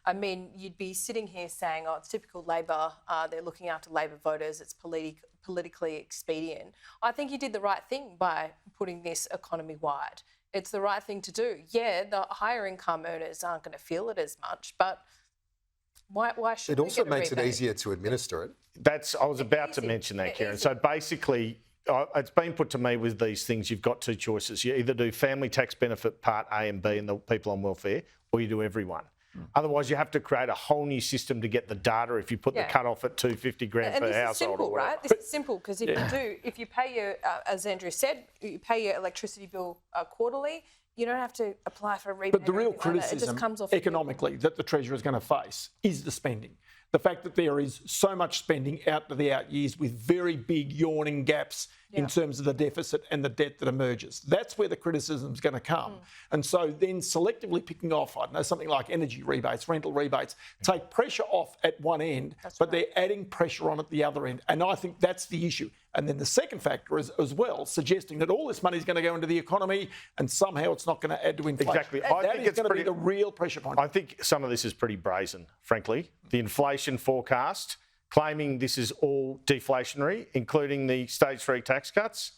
I mean, you'd be sitting here saying, oh, it's typical Labor, they're looking after Labor voters, it's politically expedient. I think you did the right thing by putting this economy-wide. It's the right thing to do. Yeah, the higher income earners aren't going to feel it as much, but why should it also makes it easier to administer it? I was about to mention that, Kieran. So basically, it's been put to me with these things, you've got two choices. You either do family tax benefit part A and B and the people on welfare, or you do everyone. Otherwise, you have to create a whole new system to get the data if you put the cut-off at $250 grand per household. And this is simple, right? This is simple because if you pay your, as Andrew said, you pay your electricity bill quarterly, you don't have to apply for a rebate. But the real criticism economically that the Treasurer is going to face is the spending. The fact that there is so much spending out to the out years with very big yawning gaps in terms of the deficit and the debt that emerges. That's where the criticism is going to come. And so then selectively picking off, I don't know, something like energy rebates, rental rebates, take pressure off at one end, they're adding pressure on at the other end. And I think that's the issue. And then the second factor is as well suggesting that all this money is going to go into the economy and somehow it's not going to add to inflation. Exactly. I think it's going to be the real pressure point. I think some of this is pretty brazen, frankly. The inflation forecast, claiming this is all deflationary, including the stage 3 tax cuts.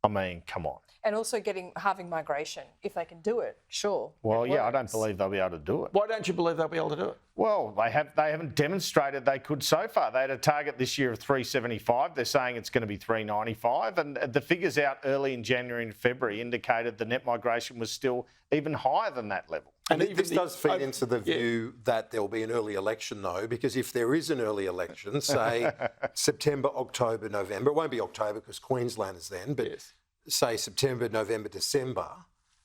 I mean, come on. And also halving migration, if they can do it, sure. Well, yeah, I don't believe they'll be able to do it. Why don't you believe they'll be able to do it? Well, they haven't demonstrated they could so far. They had a target this year of 375. They're saying it's going to be 395. And the figures out early in January and February indicated the net migration was still even higher than that level. And this does feed into the view that there'll be an early election, though, because if there is an early election, say September, October, November, it won't be October because Queensland is then, but say September, November, December,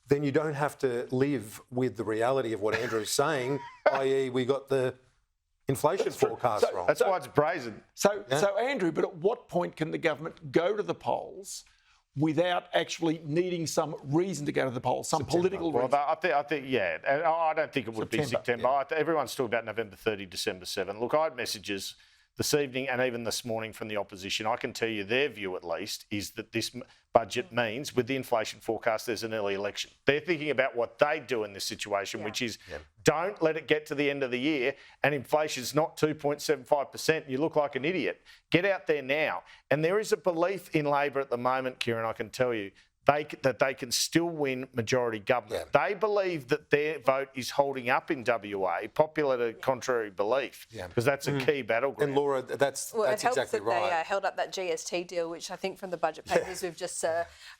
then you don't have to live with the reality of what Andrew's saying, i.e. we got the inflation forecast wrong. That's why it's brazen. So, Andrew, but at what point can the government go to the polls without actually needing some reason to go to the polls, some political reason? Well, I think, yeah. And I don't think it would be September. Yeah. Everyone's talking about November 30, December 7. Look, I had messages this evening and even this morning from the opposition. I can tell you their view, at least, is that this budget means, with the inflation forecast, there's an early election. They're thinking about what they do in this situation, which is don't let it get to the end of the year and inflation's not 2.75%. You look like an idiot. Get out there now. And there is a belief in Labor at the moment, Kieran, I can tell you, that they can still win majority government. Yeah. They believe that their vote is holding up in WA, popular to contrary belief, because that's a key battleground. And Laura, that's exactly right. They held up that GST deal, which I think from the budget papers we've just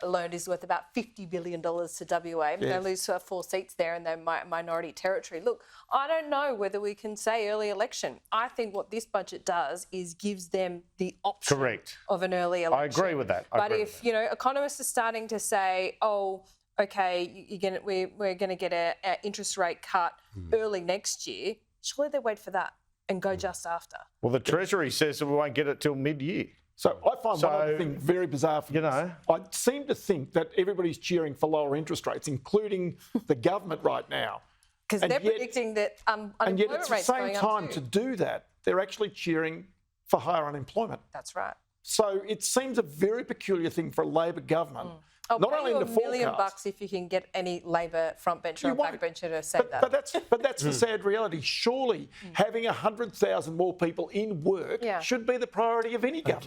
learned is worth about $50 billion to WA. They lose 4 seats there in their minority territory. Look, I don't know whether we can say early election. I think what this budget does is gives them the option of an early election. I agree with that. But if, economists are starting to say, oh, okay, we're going to get an interest rate cut early next year, surely they wait for that and go just after. Well, the Treasury says that we won't get it till mid-year. So I find one other thing very bizarre for this. I seem to think that everybody's cheering for lower interest rates, including the government right now. Because they're predicting that and yet at the same time to do that, they're actually cheering for higher unemployment. That's right. So it seems a very peculiar thing for a Labor government. Not only in the forecast, $1 million if you can get any Labor frontbencher or backbencher to say that. But that's the sad reality. Surely having 100,000 more people in work should be the priority of any government.